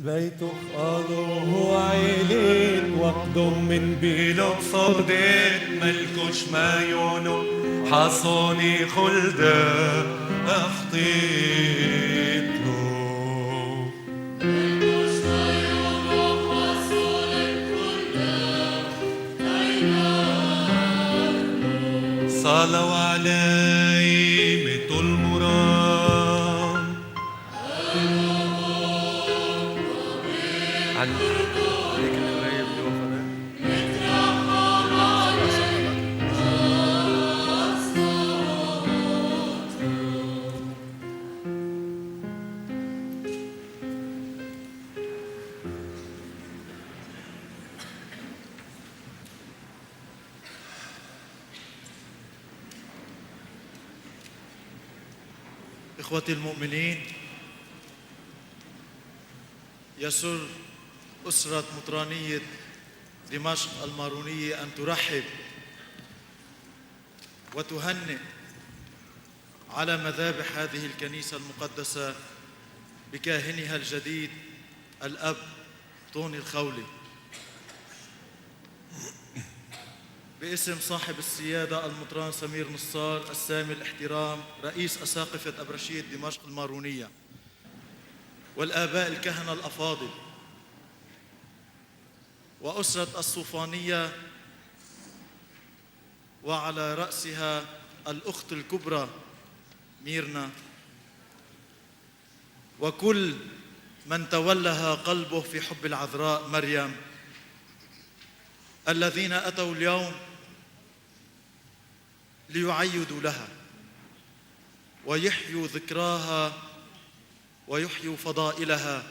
بيت خاله عيلين وقدم من بيلو صودت ملكوش ما يونو حصوني خلده اخطيت له ملكوش ما يونو حصوني خلده صلوا علي متو المرام هيك القراية اللي وقفنا إخوتي المؤمنين، يسر أسرة مطرانية دمشق المارونية أن ترحب وتهنئ على مذابح هذه الكنيسة المقدسة بكاهنها الجديد الأب طوني الخولي. باسم صاحب السيادة المطران سمير نصار السامي الاحترام رئيس أساقفة أبرشية دمشق المارونية والآباء الكهنة الأفاضل وأسرة الصوفانية وعلى رأسها الأخت الكبرى ميرنا وكل من تولها قلبه في حب العذراء مريم الذين أتوا اليوم ليعيدوا لها ويحيوا ذكراها ويحيوا فضائلها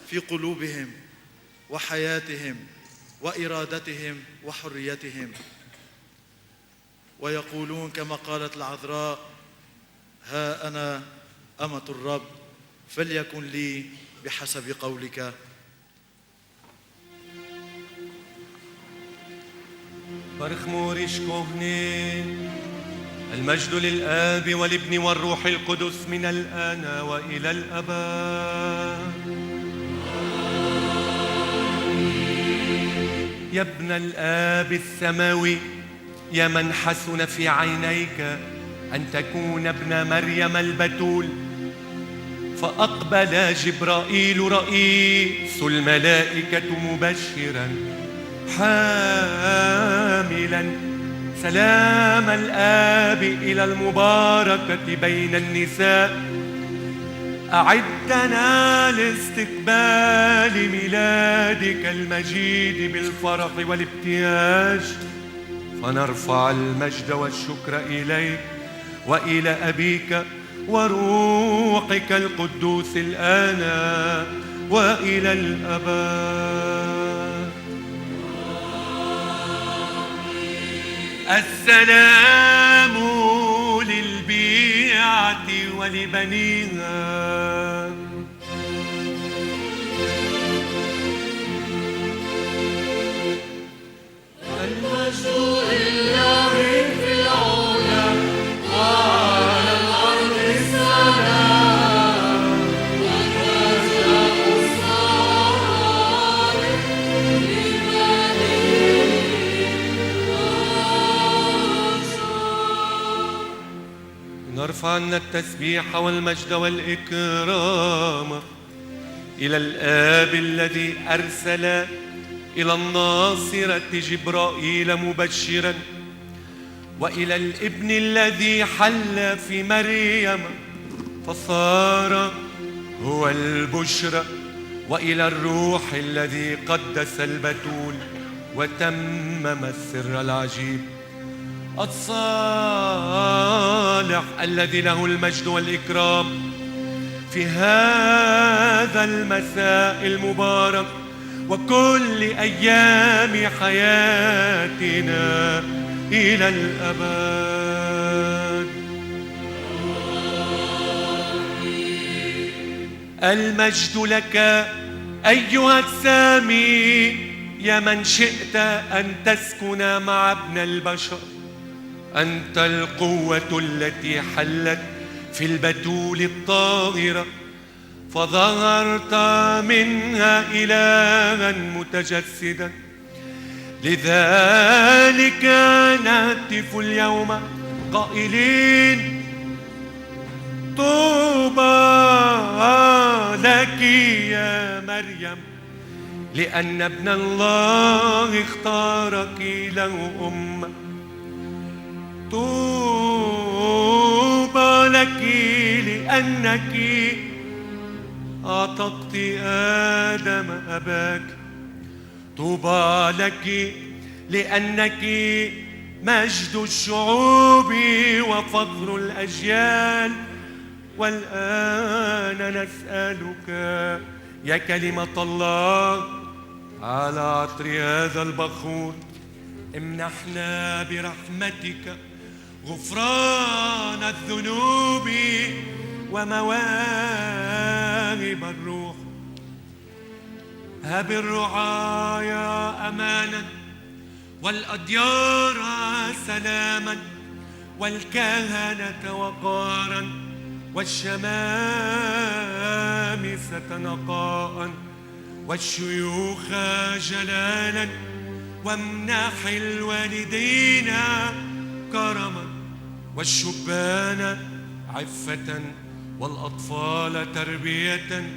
في قلوبهم وحياتهم وإرادتهم وحريتهم، ويقولون كما قالت العذراء: ها أنا أمة الرب فليكن لي بحسب قولك. برخ موريش كهني المجد للآب والابن والروح القدس من الآن وإلى الأبد. يا ابن الآب السماوي، يا من حسن في عينيك أن تكون ابن مريم البتول، فأقبل جبرائيل رئيس الملائكة مبشرا حاملا سلام الآب إلى المباركة بين النساء. أعدنا لاستقبال ميلادك المجيد بالفرح والابتهاج، فنرفع المجد والشكر إليك وإلى أبيك وروحك القدوس الآن وإلى الأبد. السلام للبيعة ولبنيها. المجد لله في العلا وعلى الأرض السلام، والرجاء الصالح لمن نرفع عنا التسبيح والمجد والإكرام إلى الآب الذي أرسل إلى الناصرة جبرائيل مبشرا، وإلى الابن الذي حل في مريم فصار هو البشرى، وإلى الروح الذي قدس البتول وتمم السر العجيب الصالح الذي له المجد والإكرام في هذا المساء المبارك وكل أيام حياتنا إلى الأبد. المجد لك أيها السامي، يا من شئت أن تسكن مع ابن البشر. أنت القوة التي حلت في البتول الطاهرة، فظهرت منها إلها متجسدا. لذلك نهتف اليوم قائلين طوبى لك يا مريم، لأن ابن الله اختارك له أمة. طوبى لك لأنك أعتقت آدم أباك. طوبى لك لأنك مجد الشعوب وفضل الأجيال. والآن نسألك يا كلمة الله على عطر هذا البخور امنحنا برحمتك غفران الذنوب ومواهب الروح. هب الرعايا أمانا والأديار سلاما والكهنة وقارا والشمامسة نقاء والشيوخ جلالا. وامنح الوالدين كرما والشبان عفة والأطفال تربية.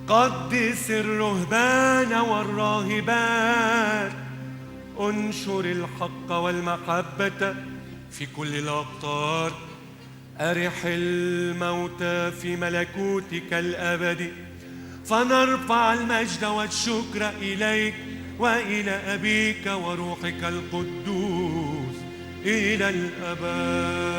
قدس الرهبان والراهبات. انشر الحق والمحبة في كل الأقطار. أرح الموتى في ملكوتك الأبدي. فنرفع المجد والشكر إليك وإلى أبيك وروحك القدوس إلى الأبد.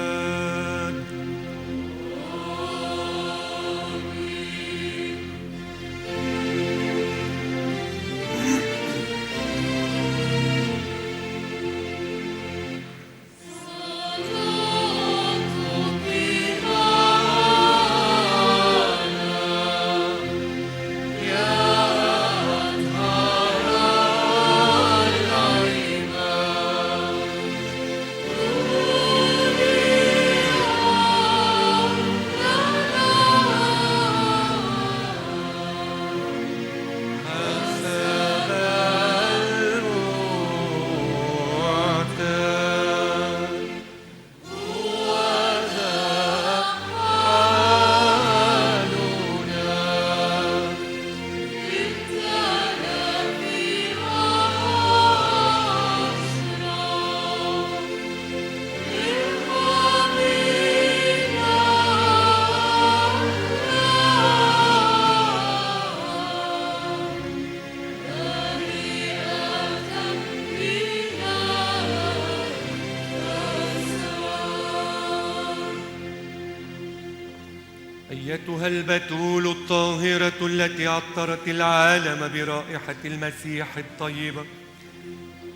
أيتها البتول الطاهرة التي عطرت العالم برائحة المسيح الطيبة،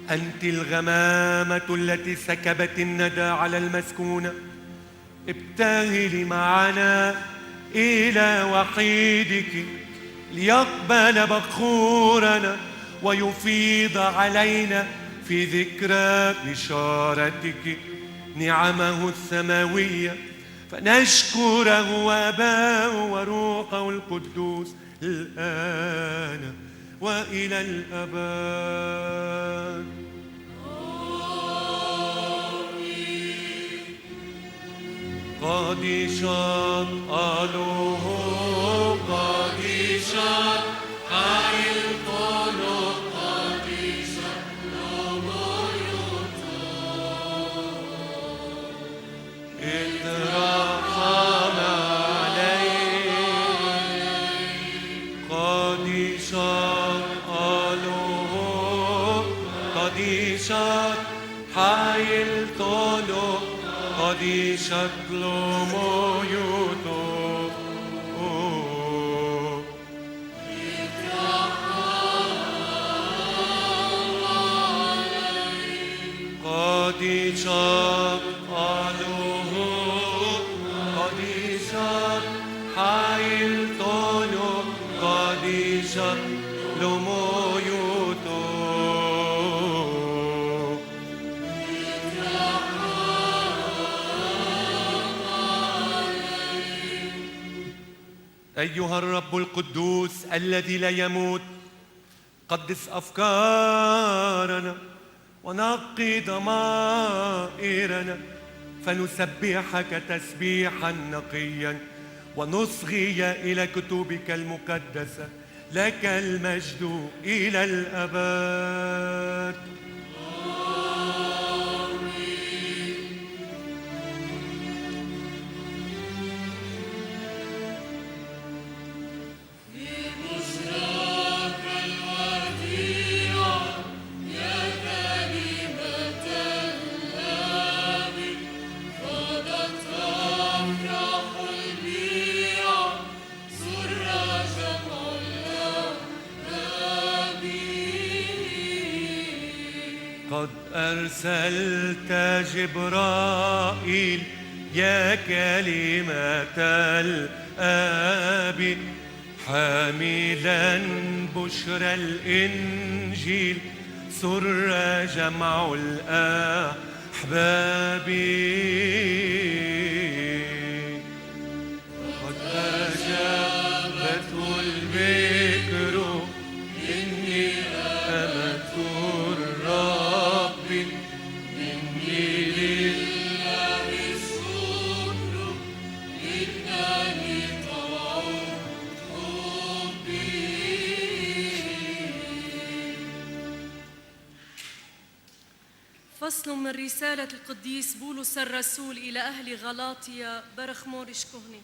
أنت الغمامة التي سكبت الندى على المسكونة. ابتهلي معنا إلى وحيدك ليقبل بخورنا ويفيض علينا في ذكرى بشارتك نعمه السماوية، فنشكره وأباه وروحه القدوس الآن وإلى الأبد. قديشات ألوه قديشات حي القلوب قديشات لميوتو اترحم عليه. قديشات ألوه قديشات حي القلوب قديشات لميوتو قديشات ألوه قديشات حي القلوب قديشات لميوتو. أيها الرب القدوس الذي لا يموت، قدس أفكارنا ونقي ضمائرنا فنسبحك تسبيحا نقيا ونصغي إلى كتبك المقدسة. لك المجد إلى الأبد. قد أرسلت جبرائيل يا كلمة الآب حاملا بشرى الإنجيل، سر جمع الأحباب. قد أجابت البكر إني أمة الرب، إني لله الشكر إنني طوع حبي. فصل من رسالة القديس بولس الرسول إلى أهل غلاطيا برخمورش كهني.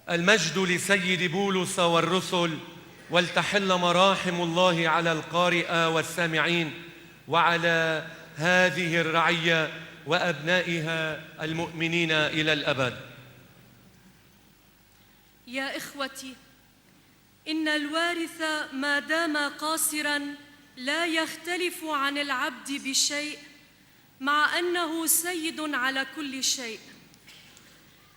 المجد لسيد بولس والرسل، ولتحل مراحم الله على القارئ والسامعين وعلى هذه الرعية وأبنائها المؤمنين إلى الأبد. يا إخوتي، إن الوارث ما دام قاصراً لا يختلف عن العبد بشيء، مع أنه سيد على كل شيء،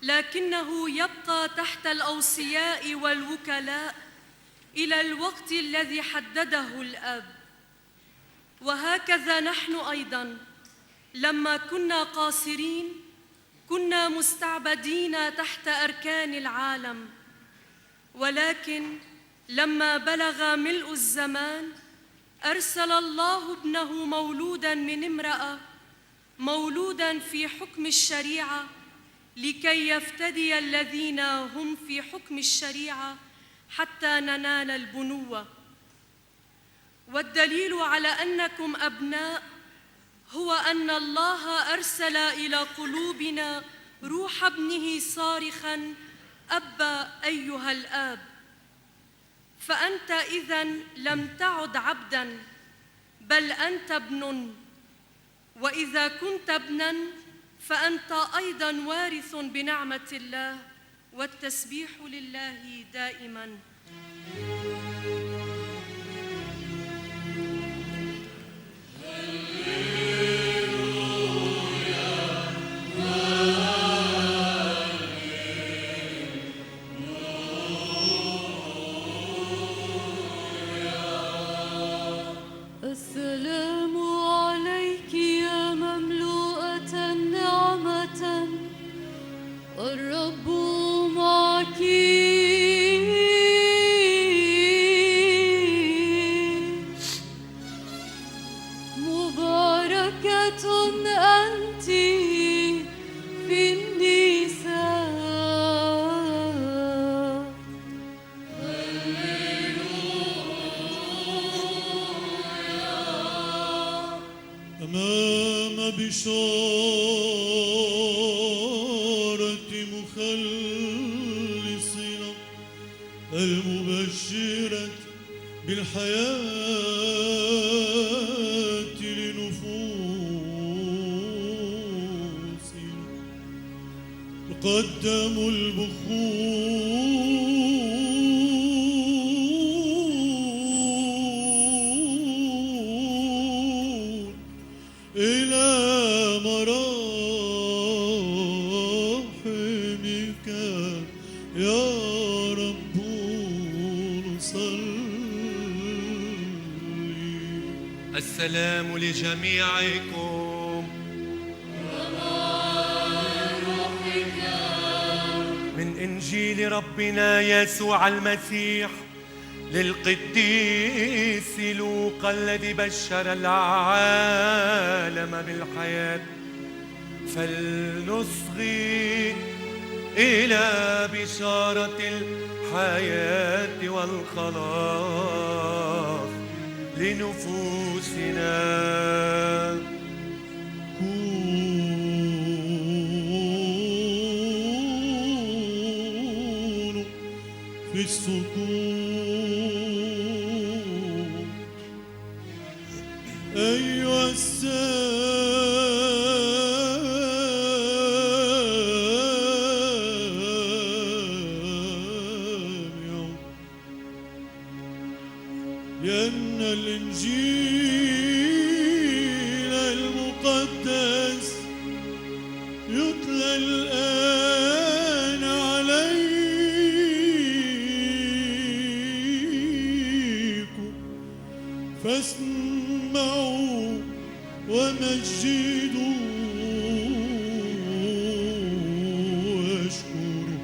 لكنه يبقى تحت الأوصياء والوكلاء إلى الوقت الذي حدده الآب. وهكذا نحن أيضاً لما كنا قاصرين كنا مستعبدين تحت أركان العالم، ولكن لما بلغ ملء الزمان أرسل الله ابنه مولوداً من امرأة، مولوداً في حكم الشريعة، لكي يفتدي الذين هم في حكم الشريعة حتى ننال البنوة. والدليل على أنكم أبناء هو أن الله أرسل إلى قلوبنا روح ابنه صارخاً: أبا أيها الآب. فأنت إذن لم تعد عبداً، بل أنت ابن، وإذا كنت ابناً فأنت أيضاً وارث بنعمة الله، والتسبيح لله دائماً. السلام عليك يا مملوءة نعمة، الرب معك، مباركة أنت في النساء. أمام بشارة مخلصنا المبشرة بالحياة لنفوسنا، تقدم البخور إلى مراحمك يا رب نصلي. السلام لجميعكم من إنجيل ربنا يسوع المسيح للقديس لوقا الذي بشر العالم بالحياة، فلنصغي إلى بشارة الحياة والخلاص لنفوسنا. كونوا في السكون أيها السامعون، لأن الإنجيل المقدس يتلى الآن عليكم، فاسمعوا ومجدوا واشكروا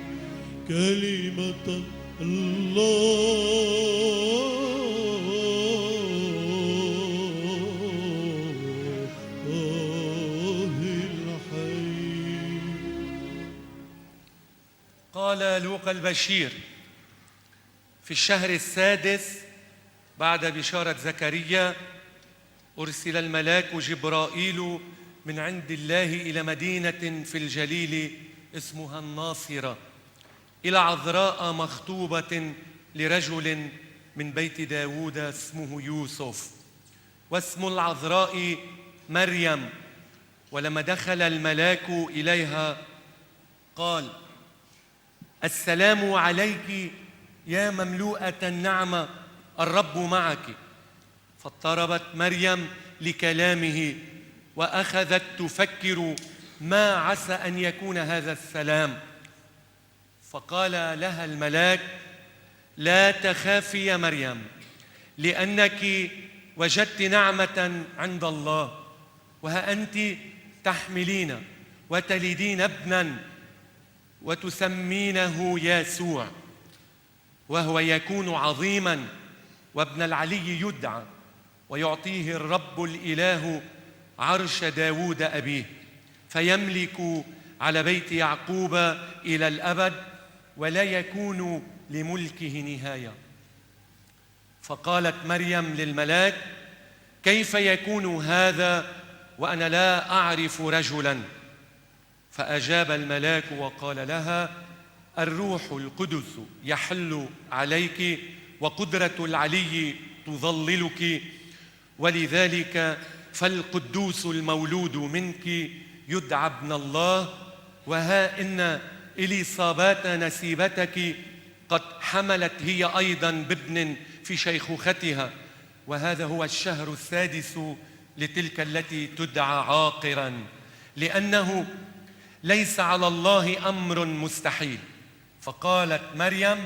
كلمة الله الحي. قال لوقا البشير في الشهر السادس بعد بشارة زكريا أرسل الملاك جبرائيل من عند الله إلى مدينة في الجليل اسمها الناصرة، إلى عذراء مخطوبة لرجل من بيت داود اسمه يوسف، واسم العذراء مريم. ولما دخل الملاك إليها قال: السلام عليك يا مملوءة النعمة، الرب معك. فاضطربت مريم لكلامه وأخذت تفكر ما عسى أن يكون هذا السلام. فقال لها الملاك: لا تخافي يا مريم، لأنك وجدت نعمة عند الله، وها أنت تحملين وتلدين ابنا وتسمينه يسوع، وهو يكون عظيما وابن العلي يدعى، ويعطيه الرب الإله عرش داود أبيه، فيملك على بيت يعقوب إلى الأبد، ولا يكون لملكه نهاية. فقالت مريم للملاك: كيف يكون هذا وأنا لا أعرف رجلا؟ فأجاب الملاك وقال لها: الروح القدس يحل عليك، وقدرة العلي تظللك، ولذلك فالقدوس المولود منك يدعى ابن الله. وها إن إليصابات نسيبتك قد حملت هي أيضا بابن في شيخوختها، وهذا هو الشهر السادس لتلك التي تدعى عاقرا، لأنه ليس على الله أمر مستحيل. فقالت مريم: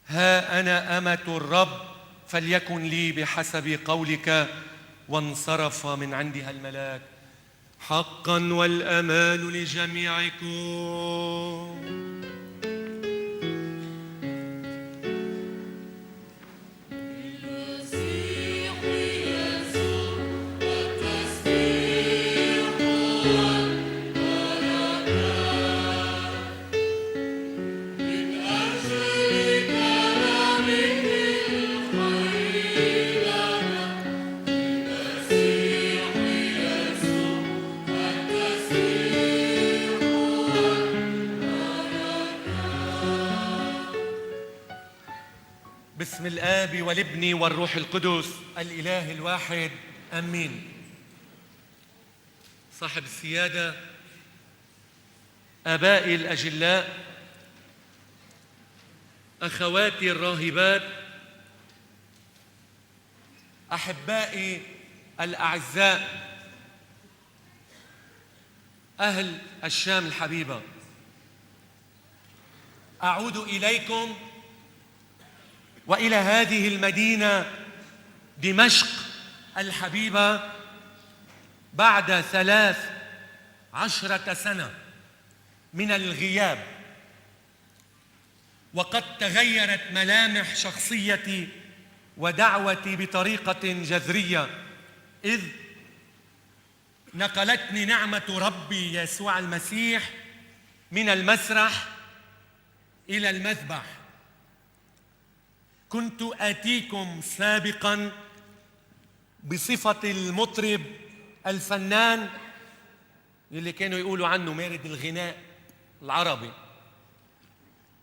ها أنا أمة الرب، فليكن لي بحسب قولك. وانصرف من عندها الملاك. حقا والأمان لجميعكم. باسم الآب والابن والروح القدس الإله الواحد، آمين. صاحب السيادة، آبائي الأجلاء، أخواتي الراهبات، أحبائي الأعزاء، أهل الشام الحبيبة، أعود إليكم وإلى هذه المدينة دمشق الحبيبة بعد 13 سنة من الغياب وقد تغيرت ملامح شخصيتي ودعوتي بطريقة جذرية، إذ نقلتني نعمة ربي يسوع المسيح من المسرح إلى المذبح. كنت آتيكم سابقاً بصفة المطرب الفنان اللي كانوا يقولوا عنه مارد الغناء العربي،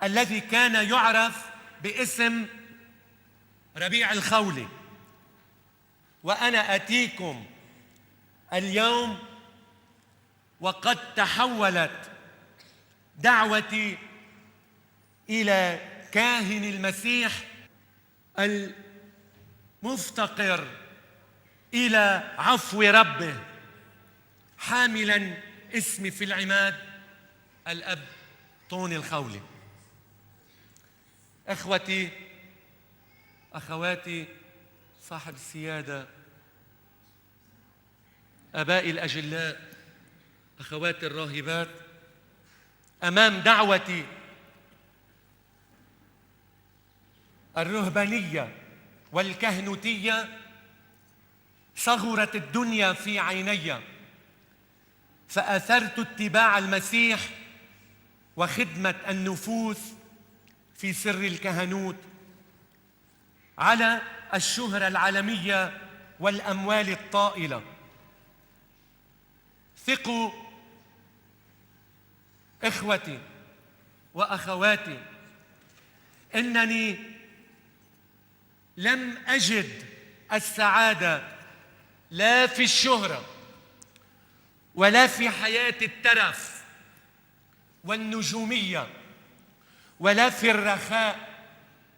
الذي كان يعرف باسم ربيع الخولي. وأنا آتيكم اليوم وقد تحولت دعوتي إلى كاهن المسيح المفتقر إلى عفو ربه، حاملاً اسمي في العماد الأب طوني الخولي. إخوتي، أخواتي، صاحب السيادة، آبائي الأجلاء، أخواتي الراهبات، أمام دعوتي الرهبانية والكهنوتية صغرت الدنيا في عيني، فآثرت اتباع المسيح وخدمة النفوس في سر الكهنوت على الشهرة العالمية والأموال الطائلة. ثقوا إخوتي وأخواتي إنني لم أجد السعادة لا في الشهرة ولا في حياة الترف والنجومية ولا في الرخاء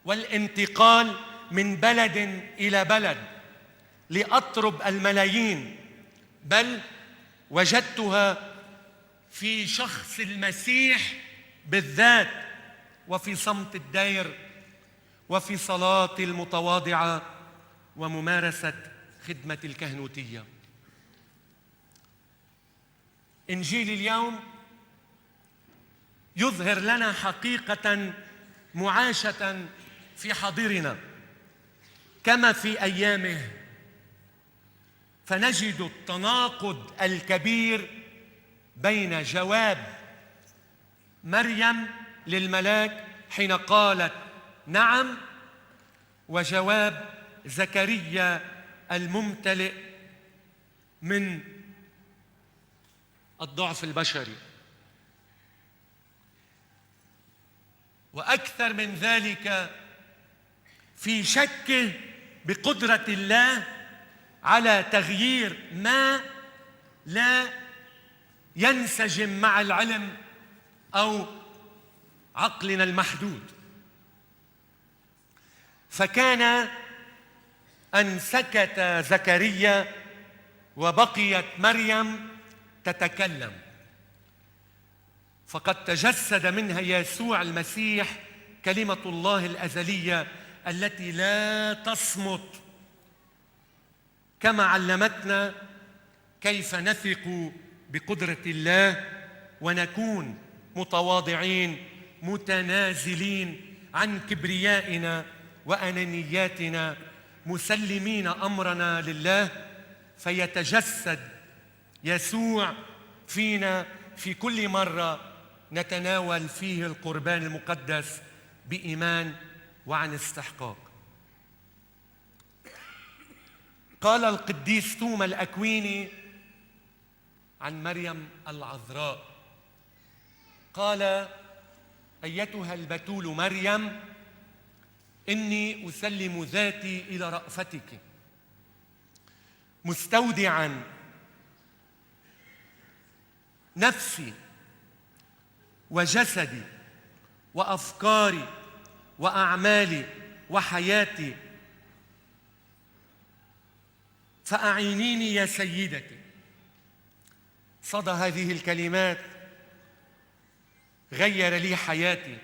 والانتقال من بلد إلى بلد لأطرب الملايين، بل وجدتها في شخص المسيح بالذات، وفي صمت الدير، وفي صلاتي المتواضعة وممارسة خدمة الكهنوتية. إنجيل اليوم يظهر لنا حقيقة معاشة في حاضرنا كما في أيامه، فنجد التناقض الكبير بين جواب مريم للملاك حين قالت نعم، وجواب زكريا الممتلئ من الضعف البشري. وأكثر من ذلك في شكه بقدرة الله على تغيير ما لا ينسجم مع العلم أو عقلنا المحدود. فكان أن سكت زكريا وبقيت مريم تتكلم، فقد تجسد منها يسوع المسيح كلمة الله الأزلية التي لا تصمت، كما علمتنا كيف نثق بقدرة الله ونكون متواضعين متنازلين عن كبريائنا وأنانياتنا، مسلمين أمرنا لله، فيتجسد يسوع فينا في كل مرة نتناول فيه القربان المقدس بإيمان وعن استحقاق. قال القديس توما الأكويني عن مريم العذراء، قال: أيتها البتول مريم، إني أسلم ذاتي إلى رأفتك، مستودعاً نفسي وجسدي وأفكاري وأعمالي وحياتي، فأعينيني يا سيدتي. صدى هذه الكلمات غير لي حياتي،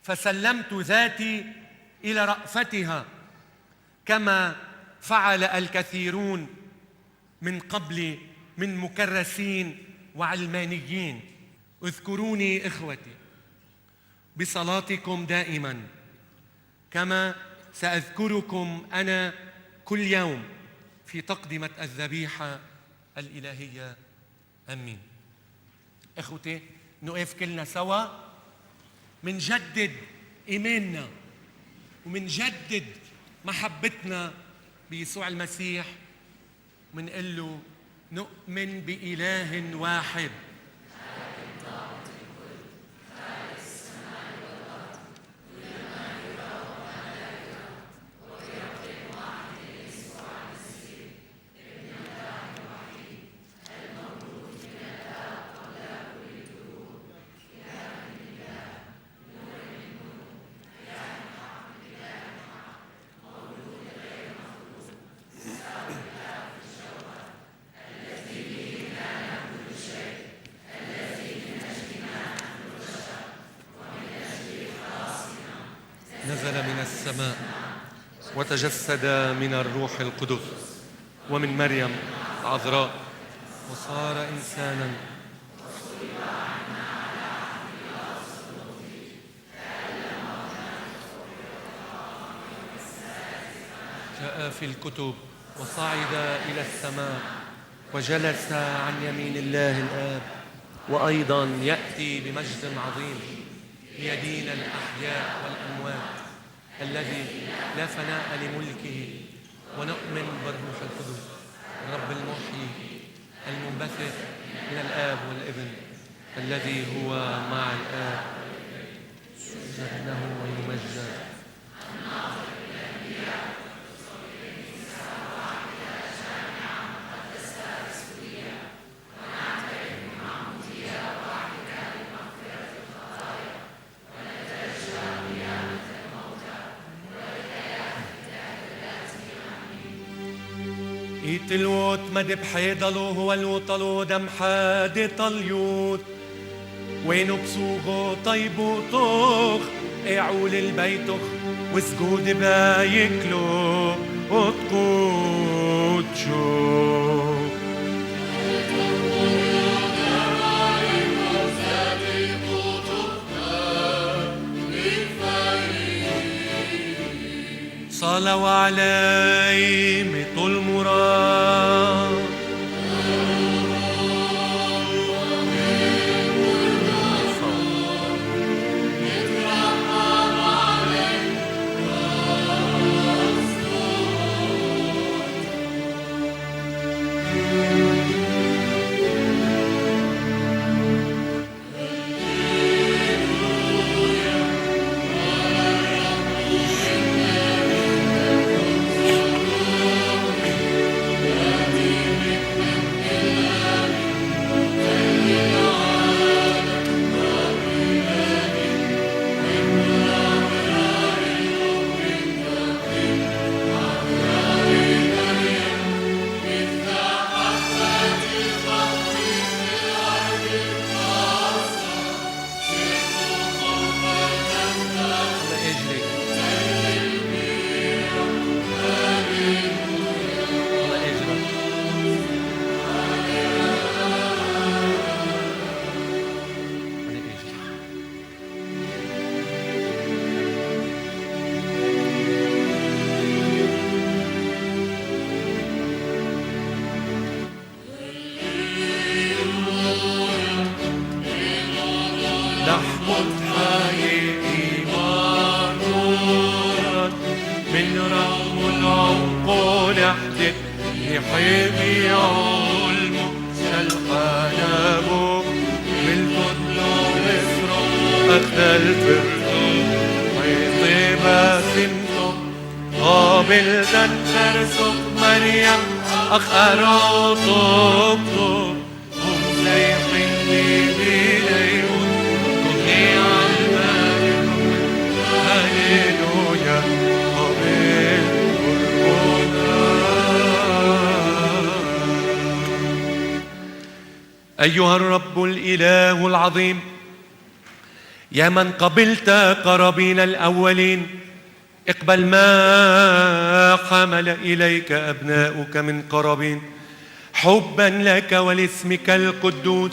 فسلمت ذاتي إلى رأفتها كما فعل الكثيرون من قبل من مكرسين وعلمانيين. اذكروني إخوتي، بصلاتكم دائما، كما سأذكركم أنا كل يوم في تقدمة الذبيحة الإلهية. أمين. إخوتي، نقف كلنا سوا منجدد إيماننا ومنجدد محبتنا بيسوع المسيح، منقول له نؤمن بإله واحد نزل من السماء وتجسد من الروح القدس ومن مريم العذراء وصار إنسانا جاء في الكتب وصعد إلى السماء وجلس عن يمين الله الآب، وأيضا يأتي بمجد عظيم ليدين الأحياء والأموات، الذي لا فناء لملكه. ونؤمن بالروح القدس الرب المحيي المنبثق من الآب والابن، الذي هو مع الآب يسجد له ويمجد. إيتلوت مد بحيدلو هو الوطلو دم حاد طليوت وينو بسوغو طيبو طوخ اعول البيتخ وسجود بايكلو وتقود شو صلوا علي مثل المراد أيها الرب الإله العظيم، يا من قبلت قرابين الأولين، اقبل ما حمل إليك أبناؤك من قرابين حبا لك ولاسمك القدوس.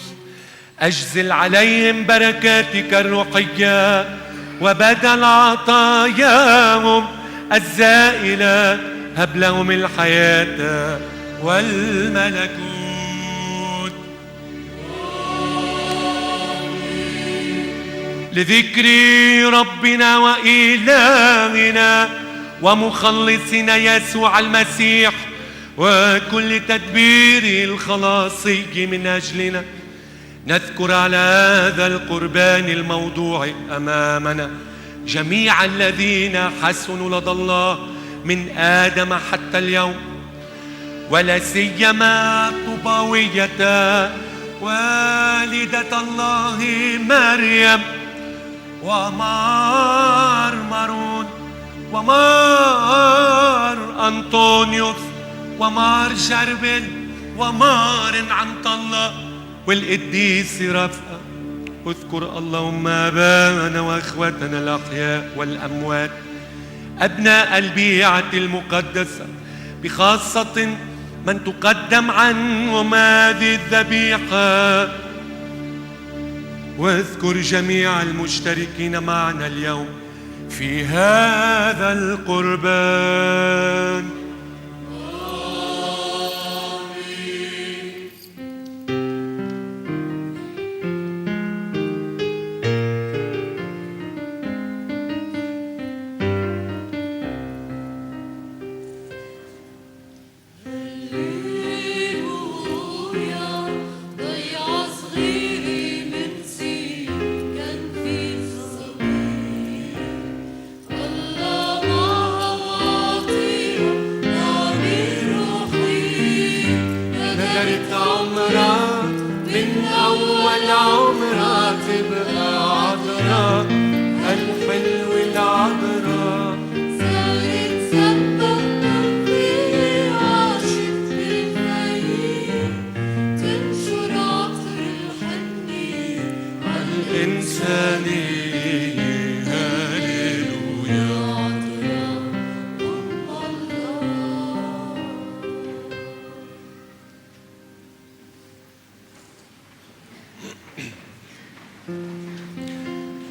أجزل عليهم بركاتك الروحية وبدل عطاياهم الزائلة هب لهم الحياة والملكوت. لذكر ربنا وإلهنا ومخلصنا يسوع المسيح وكل تدبير الخلاصي من أجلنا نذكر على هذا القربان الموضوع أمامنا جميع الذين حسنوا لدى الله من آدم حتى اليوم، ولا سيما طوباوية والدة الله مريم ومار مارون ومار أنطونيوس ومار جربل ومار عنت الله والقديس رفقة. اذكر اللهم آباءنا وأخواتنا الأحياء والأموات، أبناء البيعة المقدسة، بخاصة من تقدم عنهم هذه الذبيحة، واذكر جميع المشتركين معنا اليوم في هذا القربان.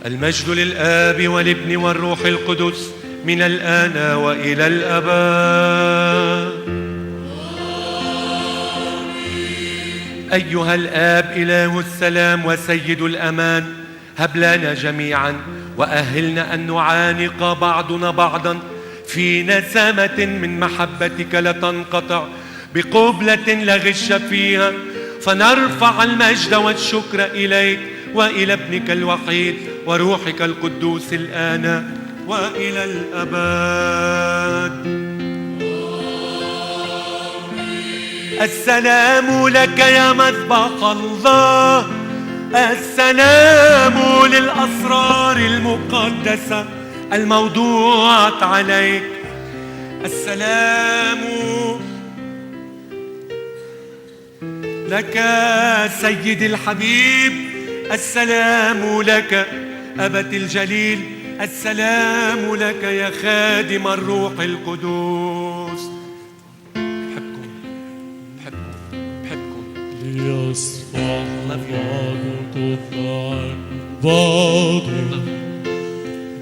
المجد للآب والابن والروح القدس من الآن وإلى الأبد. أيها الآب إله السلام وسيد الأمان، هب لنا جميعا وأهلنا أن نعانق بعضنا بعضا في نسمة من محبتك لا تنقطع، بقبلة لا غش فيها، فنرفع المجد والشكر إليك وإلى ابنك الوحيد وروحك القدوس الآن وإلى الأبد. السلام لك يا مذبح الله، السلام للأسرار المقدسة الموضوعة عليك، السلام لك سيد الحبيب، السلام لك أبت الجليل، السلام لك يا خادم الروح القدوس. بحبكم ليصفح بعضكم عن بعض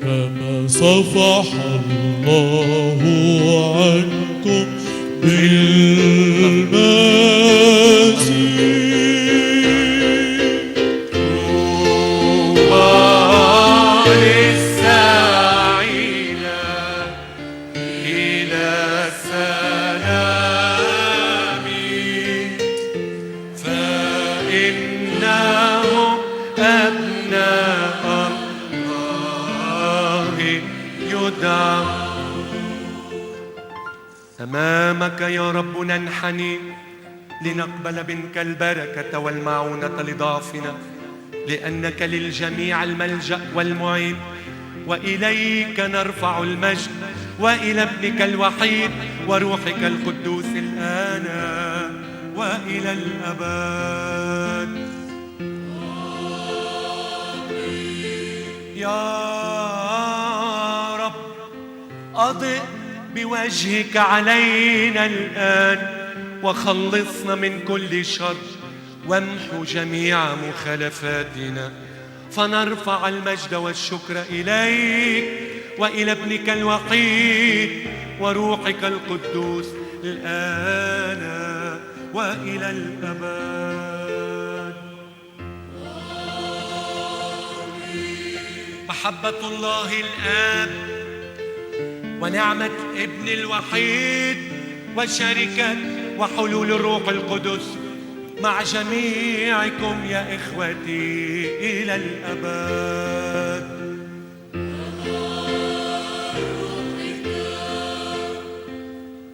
كما صفح الله عنكم بالمسيح. أمامك يا رب ننحني لنقبل منك البركة والمعونة لضعفنا، لأنك للجميع الملجأ والمعين، وإليك نرفع المجد وإلى ابنك الوحيد وروحك القدوس الآن وإلى الأبد. يا رب أضئ بوجهك علينا الآن وخلصنا من كل شر، وامحو جميع مخالفاتنا فنرفع المجد والشكر إليك وإلى ابنك الوحيد وروحك القدوس الآن وإلى الأبد. محبة الله الآب ونعمة ابن الوحيد وشركة وحلول الروح القدس مع جميعكم يا إخوتي إلى الأبد.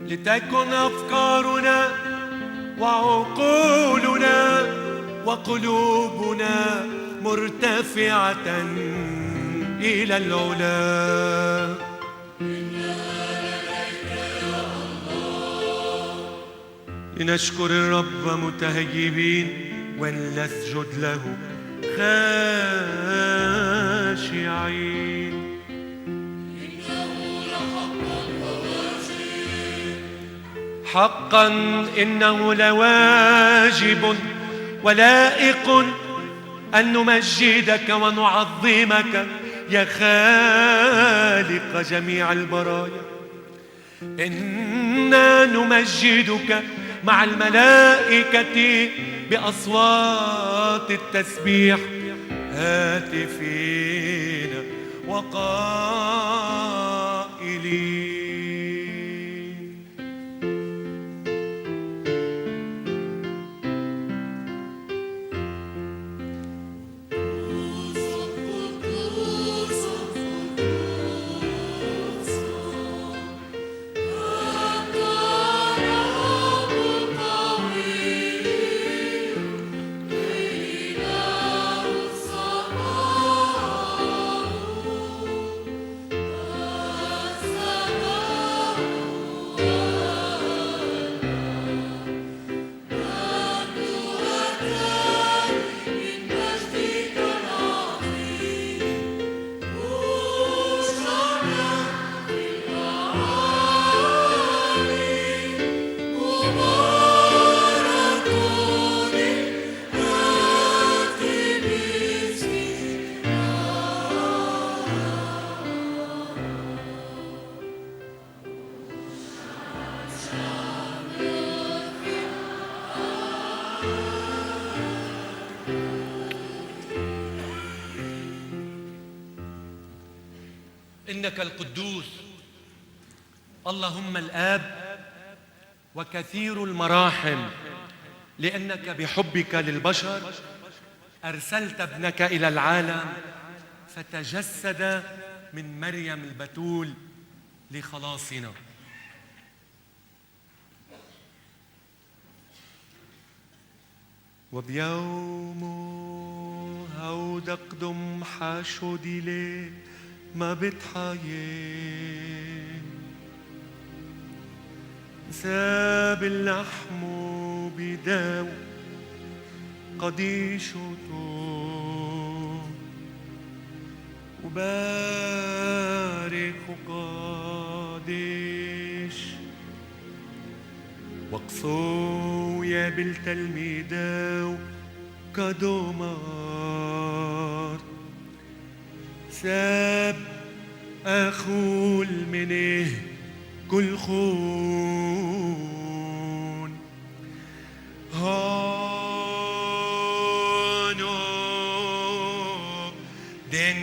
لتكن أفكارنا وعقولنا وقلوبنا مرتفعة إلى العلا. لنشكر الرب متهيبين ولنسجد له خاشعين. حقا إنه لواجب ولائق أن نمجدك ونعظمك يا خالق جميع البرايا. إنا نمجدك مع الملائكة بأصوات التسبيح هاتفين وقائلين. إنك القدوس اللهم الآب وكثير المراحم، لأنك بحبك للبشر أرسلت ابنك إلى العالم فتجسد من مريم البتول لخلاصنا. وبيوم هودق دم حاشودي ليه ما بتحيي ساب اللحم بداو قديشته وبارك قادش وقصو يا بالتلميذ كدومار ساب أخول منه كل خون هانو دن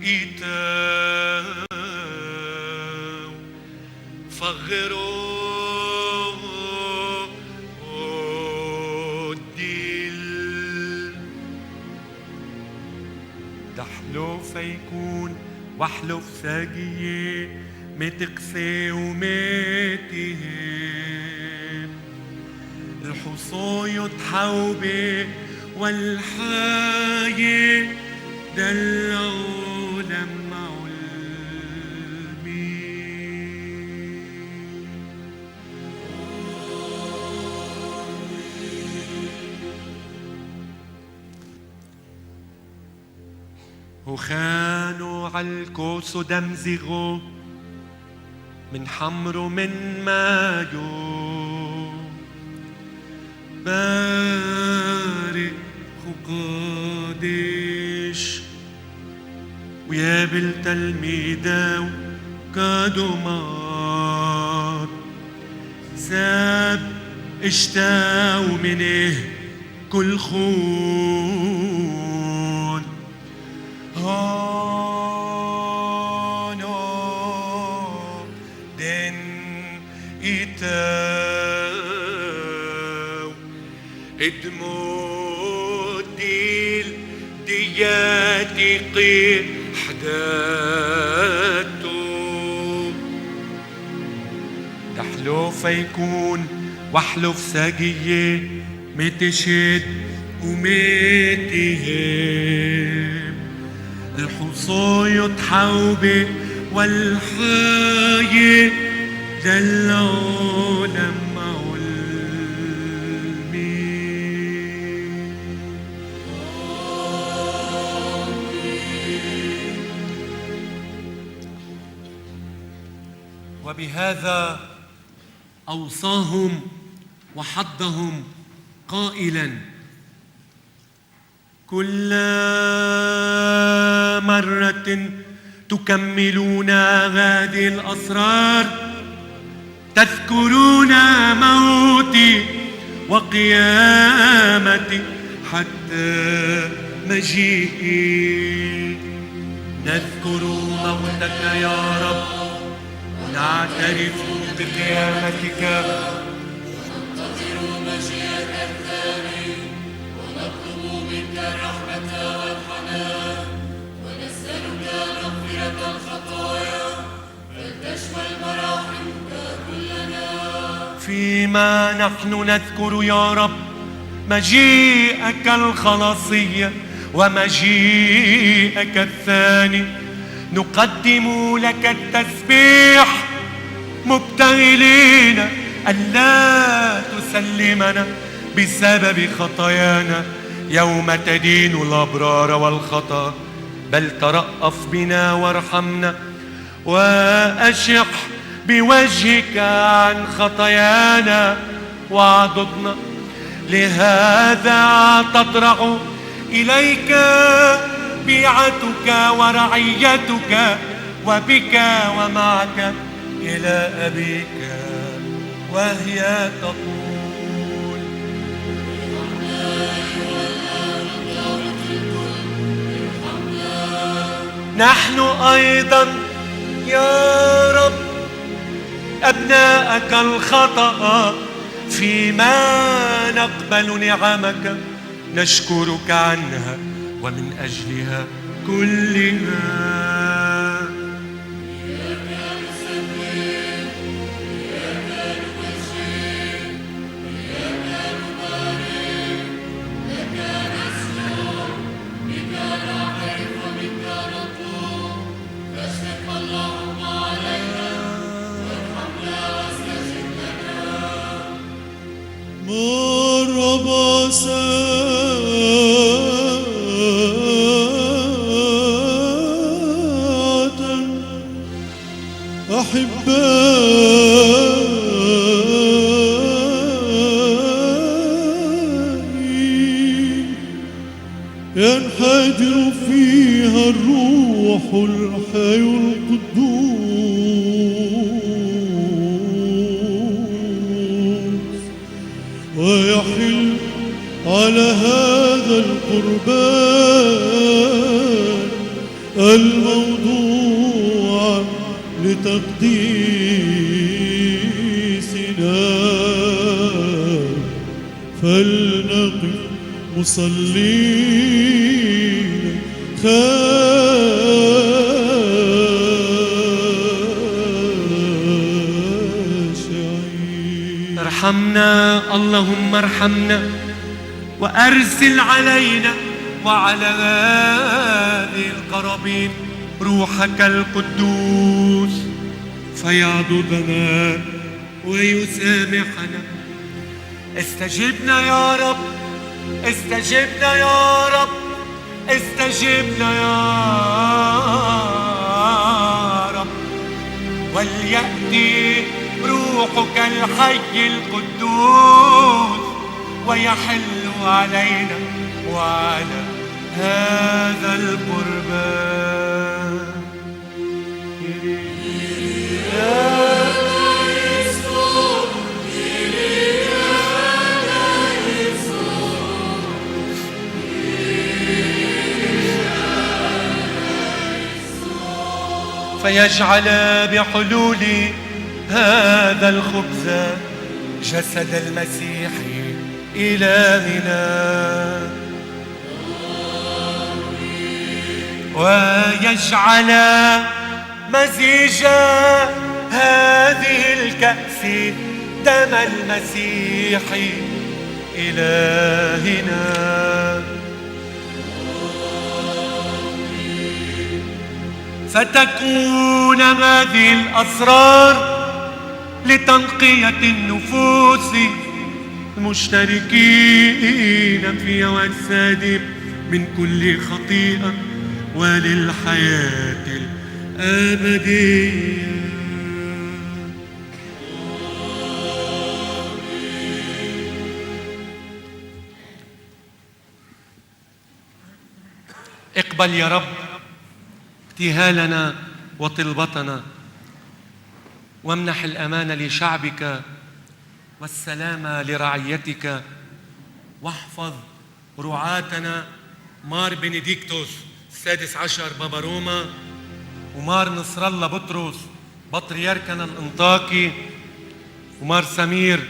إيتاو فغرو تحلف يكون واحلف ساقية متقسي ومتهم الحصو يتحوبي والحاية دلعوا لمعوا المين. وخانوا عالكوس ودمزغوا من حمر ومن مايو بارك وقادش ويا بالتلميذة وكادومات ساب اشتاو منه كل خون هانو دن إتاو ادمو ديل دياتي قي حداتو تحلف يكون واحلف ساقية متشد ومتهب الحصاية تحوبة والحاية للعالم علمي. وبهذا أوصاهم وحضهم قائلا كل مرة تكملون هذه الأسرار تذكرون موتي وقيامتي حتى مجيئي. نذكر موتك يا رب ونعترف بقيامتك وننتظر مجيئك الثاني ونطلب منك الرحمة والحنان ونسألك مغفرة الخطايا فلتشمل مراحمك كلنا. فيما نحن نذكر يا رب مجيئك الخلاصي ومجيئك الثاني نقدم لك التسبيح مبتهلين ألا تسلمنا بسبب خطايانا يوم تدين الأبرار والخطأ، بل ترأف بنا وارحمنا وأشح بوجهك عن خطايانا واعضدنا. لهذا تطرح إليك بيعتك ورعيتك وبك ومعك إلى أبيك وهي تقول نحن أيضا يا رب أبناءك الخطأ فيما نقبل نعمك نشكرك عنها ومن أجلها كلها. ينحدر فيها الروح الحي القدوس ويحل على هذا القربان الموضوع لتقديسنا فلنقف مصلين خاشعين. ارحمنا اللهم ارحمنا وأرسل علينا وعلى هذه القرابين روحك القدوس فيعضدنا ويسامحنا. استجبنا يا رب، استجبنا يا رب، استجبنا يا رب. وليأتي روحك الحي القدوس ويحل علينا وعلى هذا القربان. فيجعل بحلول هذا الخبز جسد المسيح إلهنا، ويجعل مزيج هذه الكأس دم المسيح إلهنا. فتكون هذه الأسرار لتنقية النفوس المشتركين في أجساد من كل خطيئة وللحياة الأبدية. اقبل يا رب ابتهالنا وطلبتنا، وامنح الأمان لشعبك والسلام لرعيتك، واحفظ رعاتنا مار بنديكتوس السادس عشر بابا روما، ومار نصر الله بطرس بطريركنا الانطاكي، ومار سمير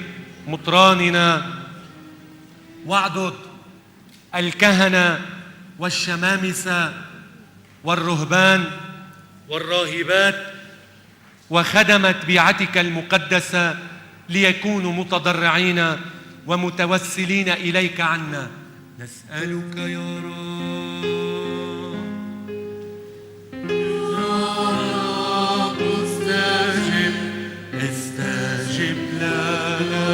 مطراننا، واعضد الكهنة والشمامسة والرهبان والراهبات وخدمة بيعتك المقدسة ليكونوا متضرعين ومتوسلين إليك عنا. نسألك يا رب، استجب لنا.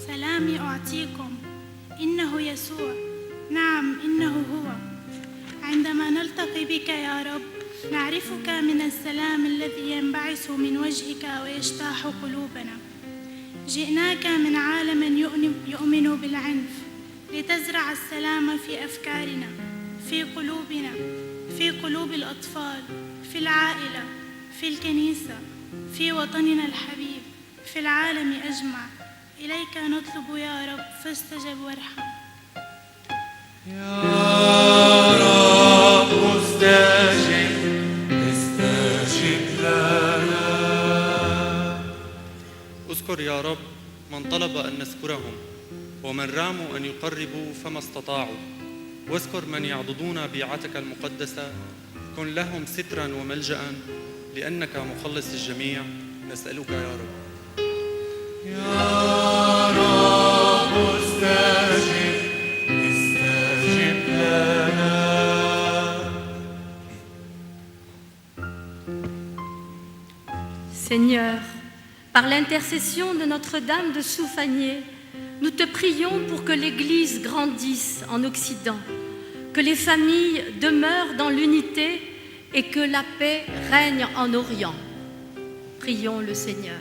سلامي أعطيكم، إنه يسوع، نعم إنه هو. عندما نلتقي بك يا رب نعرفك من السلام الذي ينبعث من وجهك ويجتاح قلوبنا. جئناك من عالم يؤمن بالعنف لتزرع السلام في أفكارنا، في قلوبنا، في قلوب الأطفال، في العائلة، في الكنيسة، في وطننا الحبيب، في العالم أجمع. إليك نطلب يا رب فاستجب وارحم. يا رب استجب لنا. اذكر يا رب من طلب أن نذكرهم، ومن راموا أن يقربوا فما استطاعوا، واذكر من يعضدون بيعتك المقدسة، كن لهم سترا وملجأ لأنك مخلص الجميع. نسألك يا رب. يا رب استجب لنا. Seigneur, par l'intercession de Notre-Dame de Soufanié, nous te prions pour que l'Église grandisse en Occident, que les familles demeurent dans l'unité et que la paix règne en Orient. Prions le Seigneur.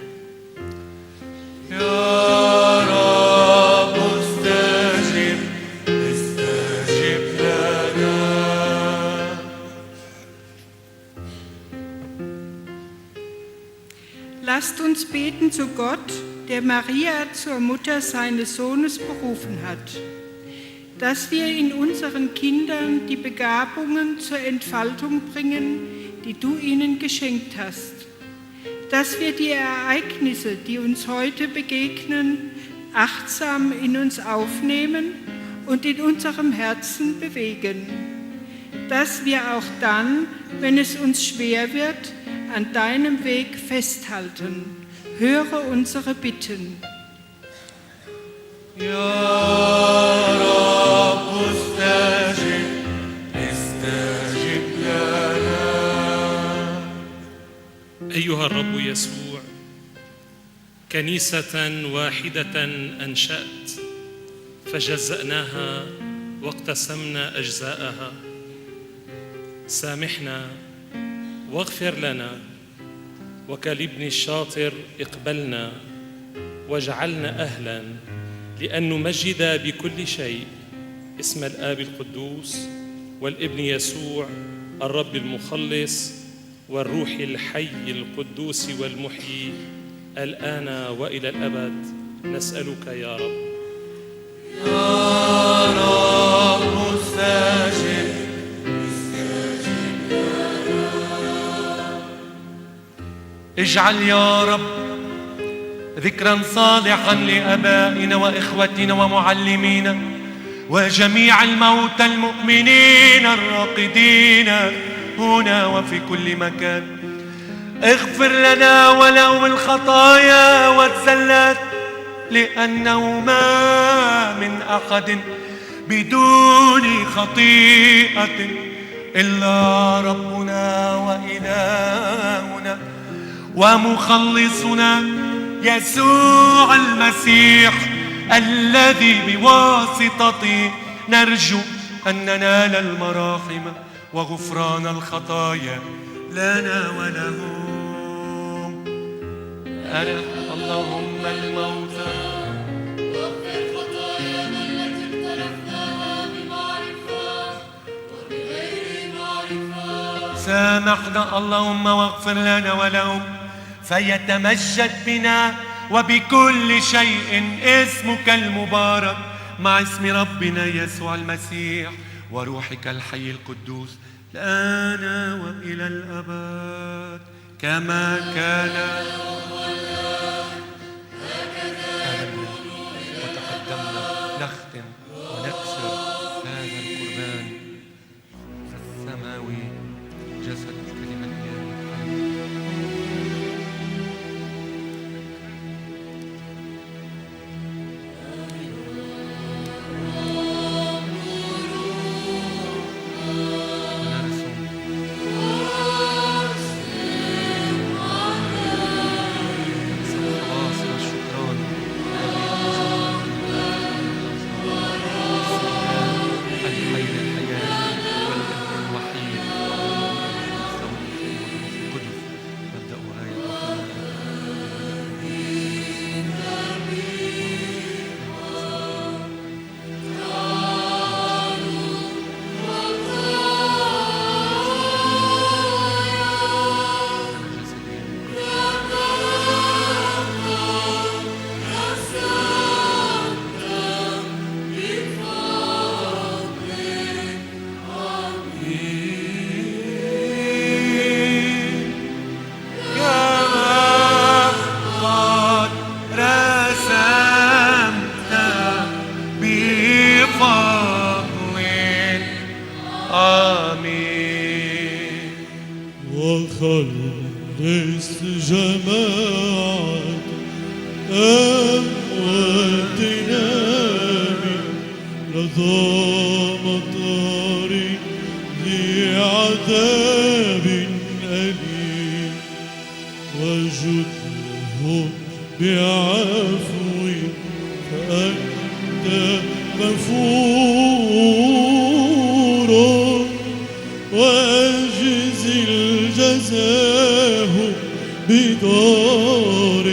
Lasst uns beten zu Gott, der Maria zur Mutter seines Sohnes berufen hat, dass wir in unseren Kindern die Begabungen zur Entfaltung bringen, die du ihnen geschenkt hast, dass wir die Ereignisse, die uns heute begegnen, achtsam in uns aufnehmen und in unserem Herzen bewegen, dass wir auch dann, wenn es uns schwer wird, an deinem Weg festhalten. Höre unsere Bitten. يا رب استجب لنا. أيها الرب يسوع، كنيسة واحدة أنشأت فجزأناها واقتسمنا أجزاءها. سامحنا واغفر لنا، وكالابن الشاطر اقبلنا واجعلنا أهلاً لأن نمجد بكل شيء اسم الآب القدوس والابن يسوع الرب المخلص والروح الحي القدوس والمحيي الآن وإلى الأبد. نسألك يا رب. يا رب استجب لنا. اجعل يا رب ذكرا صالحا لآبائنا وإخوتنا ومعلمينا وجميع الموتى المؤمنين الراقدين هنا وفي كل مكان. اغفر لنا ولهم الخطايا والزلات، لأنه ما من أحد بدون خطيئة إلا ربنا وإلهنا ومخلصنا يسوع المسيح، الذي بواسطته نرجو أن ننال المراحم وغفران الخطايا لنا ولهم. أرح اللهم الموتى واغفر خطايانا التي اقترفناها بمعرفة وبغير معرفة. سامحنا اللهم واغفر لنا ولهم، فيتمجد بنا وبكل شيء اسمك المبارك مع اسم ربنا يسوع المسيح وروحك الحي القدوس الآن وإلى الأبد كما كان. وتقدمنا نختم ونكسر هذا القربان السماوي جسد الكلمة الإلهية. وخلص جماعة أمواتنا من لظى مطار ذي عذاب أليم، وجدهم بعفو فأنت غفور، وأجزل جزاه بدار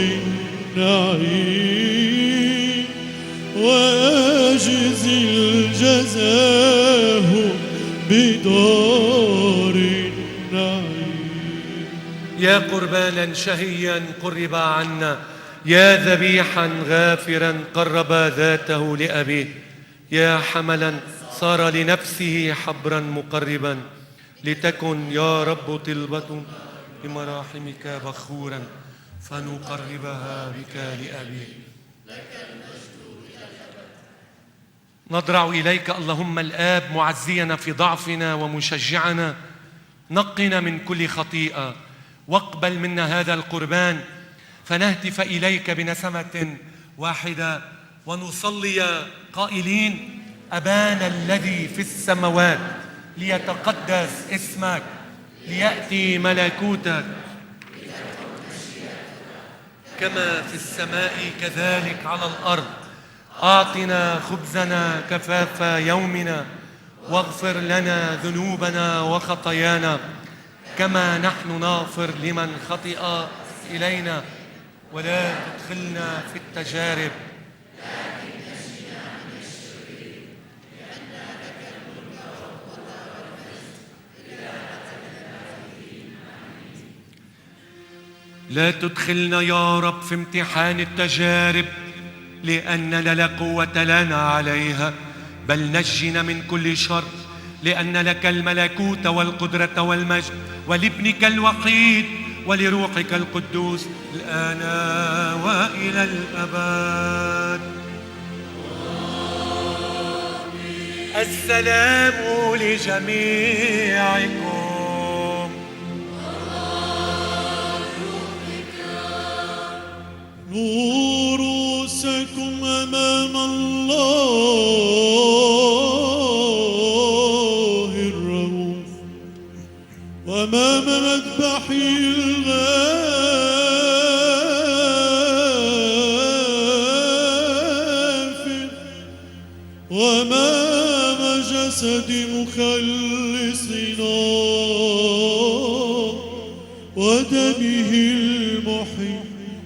النعيم، وأجزل جزاه بدار النعيم. يا قربانا شهيا قرب عنا، يا ذبيحا غافرا قرب ذاته لأبيه، يا حملا صار لنفسه حبرا مقربا، لتكن يا رب طلبة بمراحمك بخورا فنقربها بك لأبيه. نضرع إليك اللهم الآب معزينا في ضعفنا ومشجعنا، نقنا من كل خطيئة واقبل منا هذا القربان، فنهتف إليك بنسمة واحدة ونصلي قائلين: أبانا الذي في السماوات ليتقدس اسمك، ليأتي ملكوتك، كما في السماء كذلك على الأرض. أعطنا خبزنا كفاف يومنا، واغفر لنا ذنوبنا وخطايانا كما نحن نغفر لمن خطئ إلينا، ولا تدخلنا في التجارب لا تدخلنا يا رب في امتحان التجارب، لأن لا قوة لنا عليها، بل نجنا من كل شر، لأن لك الملكوت والقدرة والمجد، ولابنك الوحيد ولروحك القدوس الآن وإلى الأبد. السلام لجميعكم. نور رؤوسكم أمام الله الرؤوف وأمام مذبحه الغافر وأمام جسد مخلصنا ودمه المحيي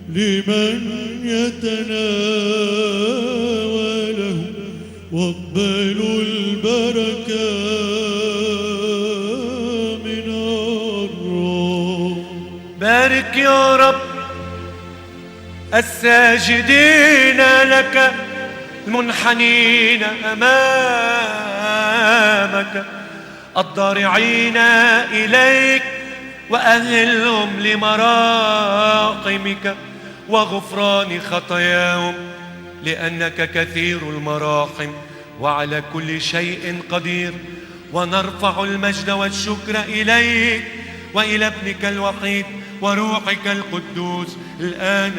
لمن يتناوله واقبلوا البركة من الرب. بارك يا رب الساجدين لك المنحنين أمامك الضارعين إليك وأهلهم لمراحمك وغفران خطاياهم لأنك كثير المراحم وعلى كل شيء قدير. ونرفع المجد والشكر إليك وإلى ابنك الوحيد وروحك القدوس الآن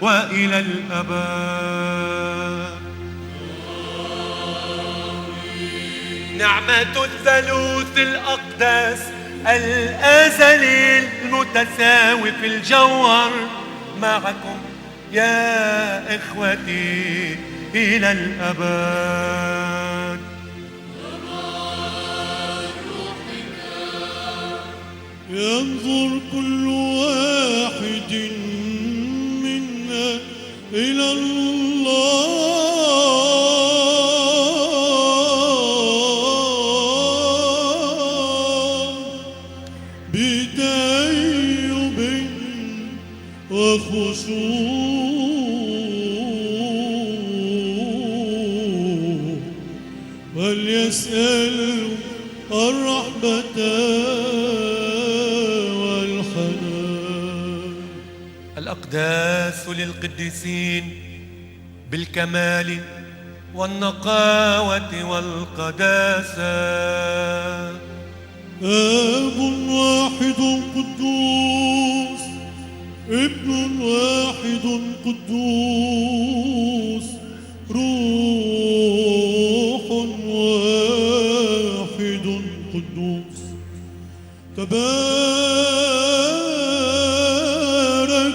وإلى الأبد. نعمة الثالوث الأقدس الأزلي المتساوي في الجوهر معكم يا إخوتي إلى الأبد. ينظر كل واحد منا إلى الله بتأيب وخشوع وليسأل الرحمة الأقداس للقديسين بالكمال والنقاوة والقداسة. آب واحد قدوس ابن واحد قدوس روح واحد قدوس. تبارك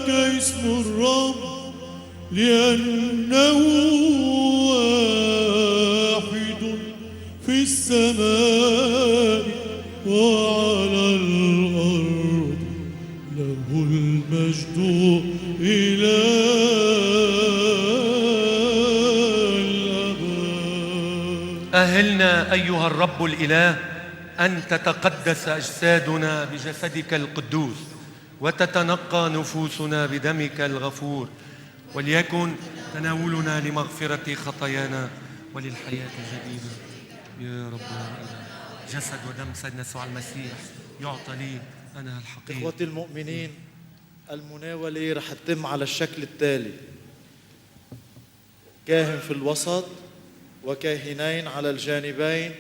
اسم الرب لأنه واحد في السماء وعلى الأرض له المجد إلى الأبد. أهلنا أيها الرب الإله أن تتقدس أجسادنا بجسدك القدوس وتتنقى نفوسنا بدمك الغفور وليكن تناولنا لمغفرة خطايانا وللحياة الجديدة. يا رب جسد ودم سيدنا يسوع المسيح يعطى لي أنا الحقيقة. إخوتي المؤمنين، المناولة رح تتم على الشكل التالي: كاهن في الوسط وكاهنين على الجانبين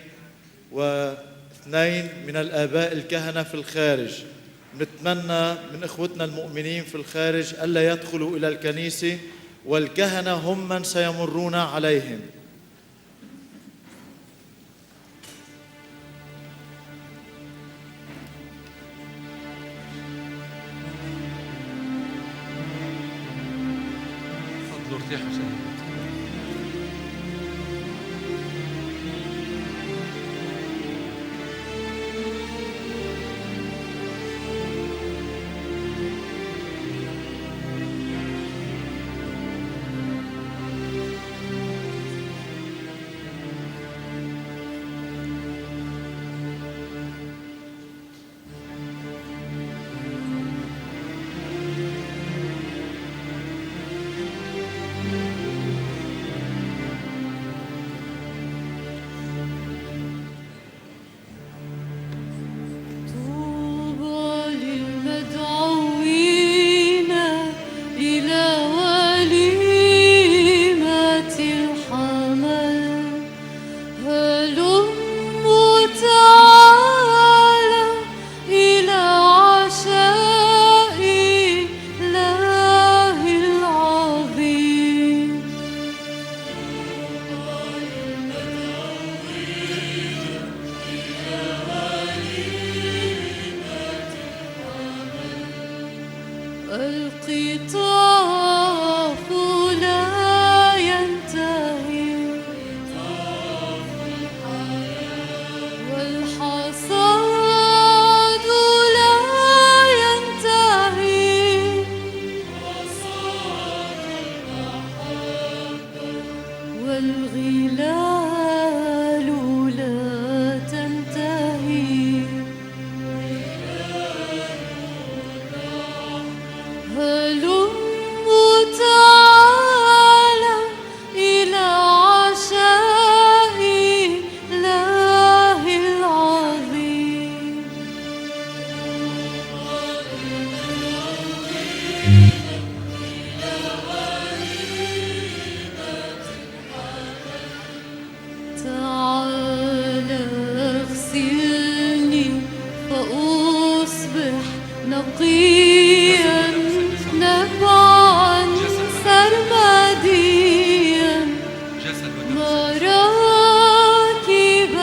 واثنين من الآباء الكهنة في الخارج. نتمنى من إخوتنا المؤمنين في الخارج ألا يدخلوا إلى الكنيسة والكهنة هم من سيمرون عليهم. تفضلوا ارتاحوا سيدي. والخطاف لا ينتهي والحصاد لا ينتهي والغلال لا تنتهي هلموا تعالوا إلى عشاء الله العظيم تعال اغسلني فأصبح نقيا نبعا سرمديا مراكب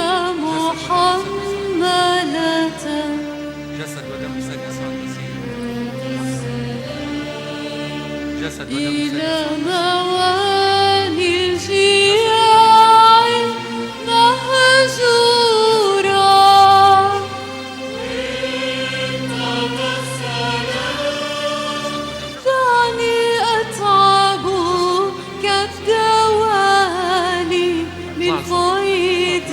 محملة جسد ودم سيد يسوع المسيح. جسد ودم سيد إلى يسوع مواني الجياع مهجورا دعني أتعب كالدوالي من قيد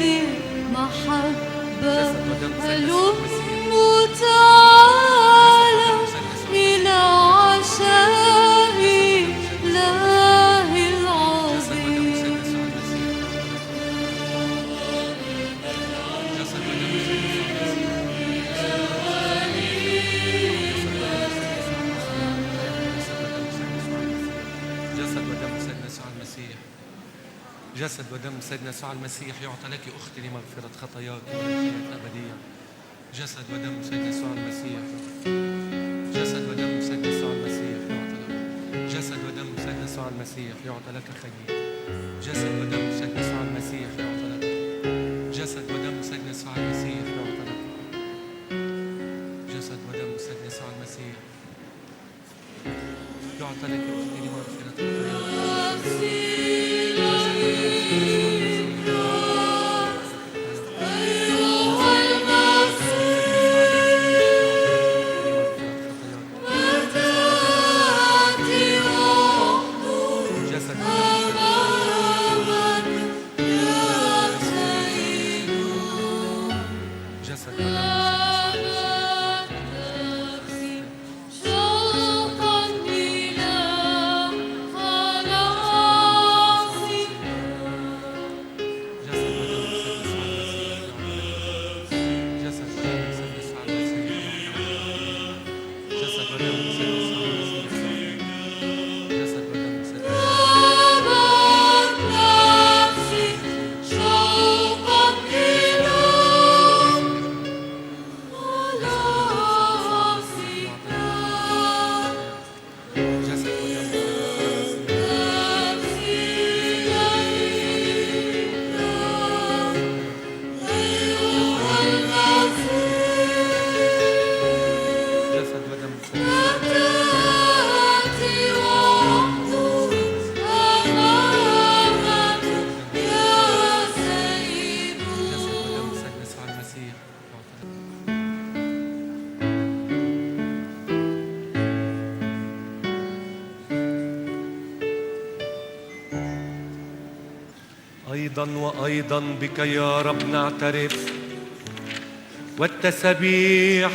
المحبة هلموا تعالوا إلى عشاء الله العظيم جسد ودم سيدنا يسوع المسيح. جسد ودم سيدنا يسوع المسيح يعطى لك أختي لمغفرة خطاياك والحياة الأبدية. جسد ودم سيدنا يسوع المسيح. جسد ودم سيدنا يسوع المسيح يعطى لك. جسد ودم سيدنا يسوع المسيح يعطى لك خير. جسد ودم سيدنا يسوع المسيح يعطى لك. جسد ودم سيدنا يسوع المسيح يعطى لك. جسد ودم سيدنا يسوع المسيح يعطى لك أختي لمغفرة خطاياك. شوقا إلى أيضا وأيضا بك يا رب نعترف، والتسبيح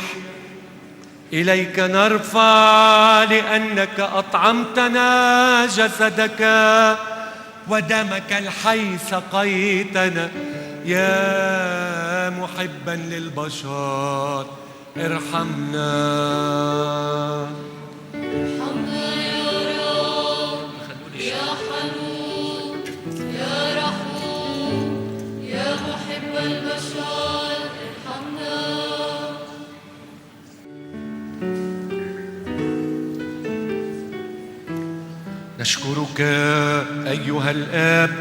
إليك نرفع، لأنك أطعمتنا جسدك ودمك الحي سقيتنا. يا محبا للبشر ارحمنا. ارحمنا يا رب، يا حنون، يا رحوم، يا محب البشر ارحمنا. نشكرك أيها الآب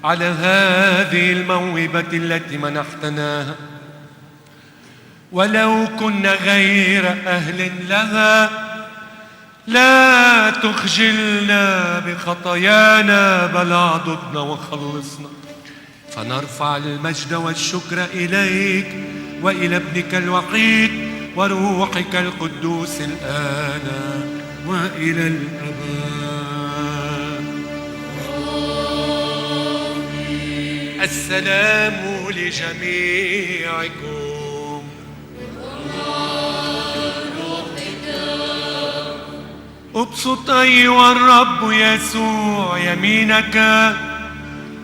على هذه الموهبة التي منحتناها، ولو كنا غير أهل لها لا تخجلنا بخطايانا بل اعضدنا وخلصنا. فنرفع المجد والشكر إليك وإلى ابنك الوحيد وروحك القدوس الآن وإلى الأبد. السلام لجميعكم. ابسط أيها الرب يسوع يمينك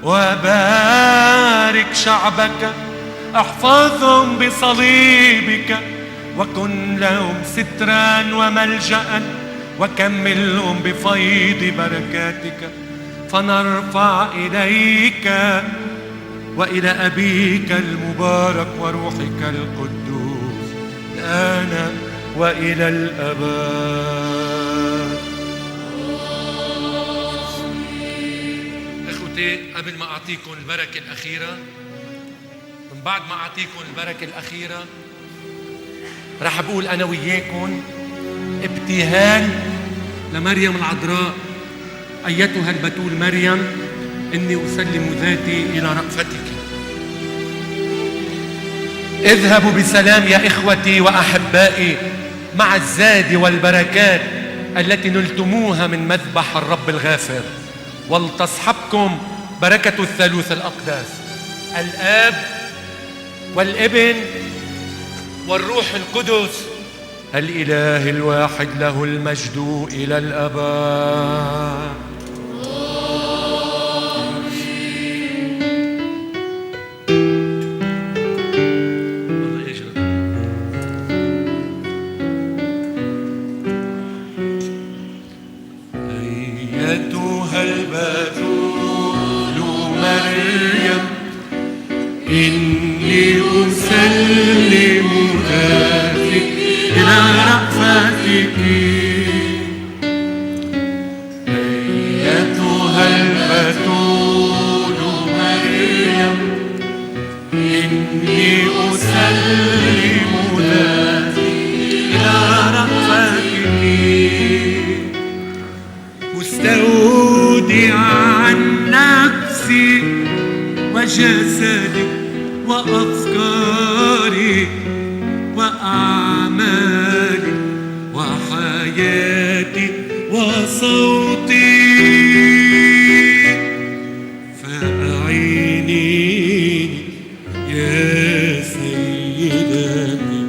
وبارك شعبك، احفظهم بصليبك وكن لهم سترا وملجأ وكملهم بفيض بركاتك. فنرفع إليك وإلى أبيك المبارك وروحك القدوس الآن وإلى الأبد. إخوتي، قبل ما أعطيكم البركة الأخيرة، من بعد ما أعطيكم البركة الأخيرة رح بقول أنا وياكم ابتهال لمريم العذراء. أيتها البتول مريم، إني أسلم ذاتي إلى رأفتك. اذهبوا بسلام يا إخوتي وأحبائي مع الزاد والبركات التي نلتموها من مذبح الرب الغافر، ولتصحبكم بركة الثالوث الأقداس، الآب والابن والروح القدس، الإله الواحد له المجد إلى الأبد. أيتها البتول مريم، إني أسلم ذاتي إلى رأفتك. أيتها البتول مريم، إني أسلم ذاتي إلى رأفتك، مستودعا نفسي وجسدي وأفكاري وأعمالي وحياتي وصوتي، فأعينيني يا سيدتي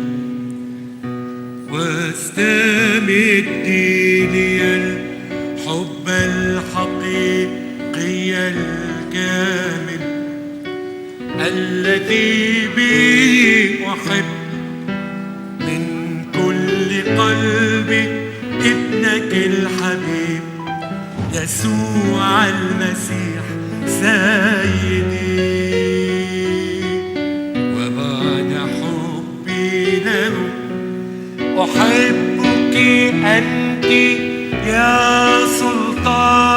واستمدي لي الحب الحقيقي الكامل الذي به أحب من كل قلبي ابنك الحبيب يسوع المسيح سيدي. وبعد حبي له أحبك أنت يا سلطانتي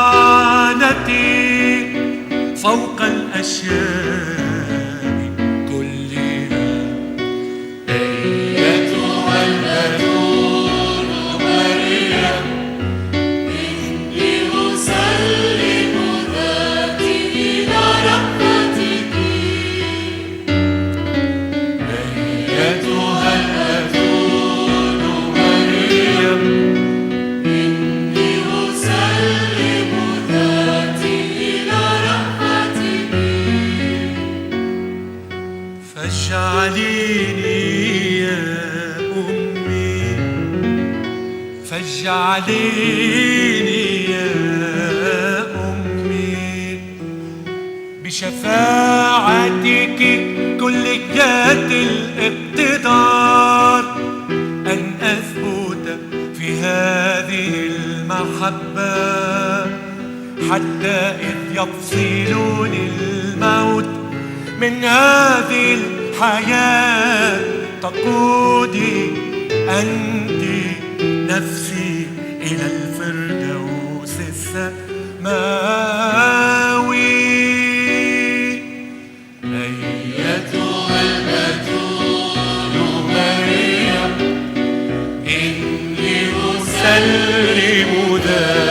فوق الأشياء كلها. أيتها البتول مريم، إني أسلم ذاتي إلى رأفتك. أيتها البتول مريم، إني أسلم ذاتي إلى رأفتك. فاجعليني يا أمي، فاجعليني يا أمي بشفاعتك كل ذات الاقتدار أن أثبت في هذه المحبة حتى إذ يفصلني الموت من هذه الحياة تقودي أنت نفسي إلى الفردوس السماوي. أيتها البتول مريم، إني أسلم الفداء